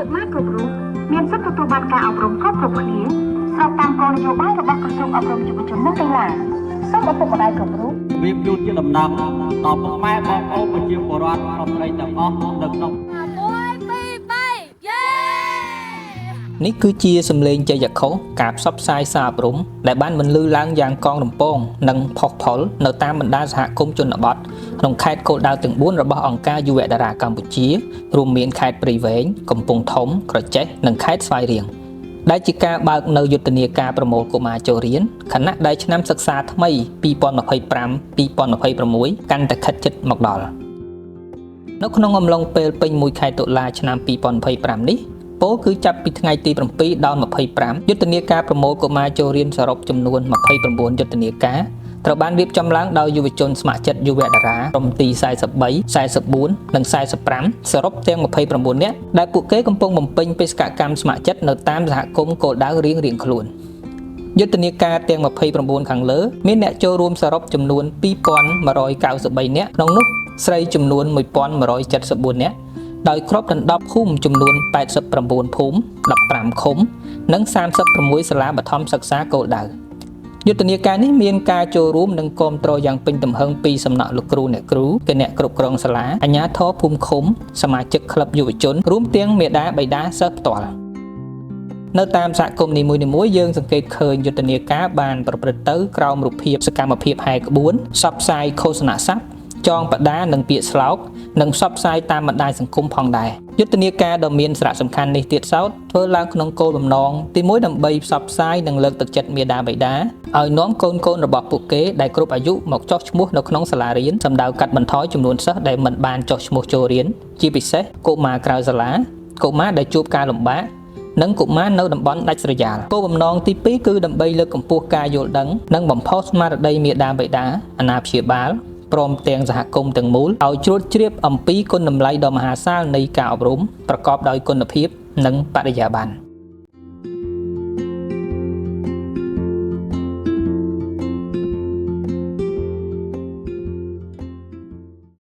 កុមារគ្រប់រូបមានសិទ្ធិទទួលបានការអប់រំគ្រប់គ្នាស្របតាមគោលនយោបាយរបស់ក្រសួងអប់រំយុវជននិងកីឡាសូមឪពុកម្ដាយគ្រប់រូបវាយួនជាដំណឹងដល់ពុកម៉ែបងប្អូនប្រជាពលរដ្ឋគ្រប់ស្រីទាំងអស់នៅក្នុងនេះគឺជាសម្លេងចយខុសការផ្សព្វផ្សាយសារអប់រំដែលបានបន្លឺឡើងយ៉ាងកងរំពងនិងផុសផុលនៅតាមបណ្ដាសហគមន៍ជនបទក្នុងខេត្តគោលដៅទាំង4របស់អង្គការយុវតារាកម្ពុជារួមមានខេត្តព្រៃវែងកំពង់ធំក្រចេះនិងខេត្តស្វាយរៀងដែលជាការបើកនៅយុទ្ធនាការប្រមូលកុមារចូលរៀនខណៈដែលឆ្នាំសិក្សាថ្មី2025-2026កាន់តែខិតជិតមកដល់នៅក្នុងអំឡុងពេលពេញមួយខែតុលាឆ្នាំ2025នេះពលគឺចាប់ពីថ្ងៃទី7ដល់25យុទ្ធនាការប្រមូលកុមារចូលរៀនសរុបចំនួន29យុទ្ធនាការត្រូវបានរៀបចំឡើងដោយយុវជនស្ម័គ្រចិត្តយុវតារាក្រុមទី43 44និង45សរុបទាំង29នាក់ដែលពួកគេកំពុងបំពេញបេសកកម្មស្ម័គ្រចិត្តនៅតាមសហគមន៍គោលដៅរៀងៗខ្លួនយុទ្ធនាការទាំង29ខាងលើមានអ្នកចូលរួមសរុបចំនួន2193នាក់ក្នុងនោះស្រីចំនួន1174នាក់ដោយគ្របដណ្ដប់ភូមិចំនួន89ភូមិ15ឃុំនិង36សាលាបឋមសិក្សាគោលដៅយុទ្ធនាការនេះមានការចូលរួមនិងគាំទ្រយ៉ាងពេញទំហឹងពីសំណាក់លោកគ្រូអ្នកគ្រូគណៈគ្រប់គ្រងសាលាអាជ្ញាធរភូមិឃុំសមាជិកក្លឹបយុវជនរួមទាំងមាតាបិតាសិស្សផ្ទាល់នៅតាមសហគមន៍នីមួយៗយើងសង្កេតឃើញយុទ្ធនាការបានប្រព្រឹត្តទៅក្រោមរូបភាពសកម្មភាពហែក្បួនផ្សព្វផ្សាយឃោសនាស័ព្ទចងបដានិងពាក្យស្លោកនិងផ្សព្វផ្សាយតាមបណ្ដាញសង្គមផងដែរយុទ្ធនាការដ៏មានសារៈសំខាន់នេះទៀតសោតធ្វើឡើងក្នុងគោលបំណងទី1ដើម្បីផ្សព្វផ្សាយនិងលើកទឹកចិត្តមាតាបិតាឲ្យនាំកូនរបស់ពួកគេដែលគ្រប់អាយុមកចុះឈ្មោះនៅក្នុងសាលារៀនសម្ដៅកាត់បន្ថយចំនួនសិស្សដែលមិនបានចុះឈ្មោះចូលរៀនជាពិសេសកុមារក្រៅសាលាកុមារដែលជួបការលំបាកនិងកុមារនៅតំបន់ដាច់ស្រយាលគោលបំណងទី2គឺដើម្បីលើកកម្ពស់ការយល់ដឹងនិងបំផុសស្មារតីមាតាបិតាអាណាព្យាបាលព្រមទាំងសហគមន៍ទាំងមូលឲ្យជ្រួតជ្រាបអំពីគុណតម្លៃដ៏មហាសាលនៃការអប់រំប្រកបដោយគុណភាពនិងបរិយាបន្ន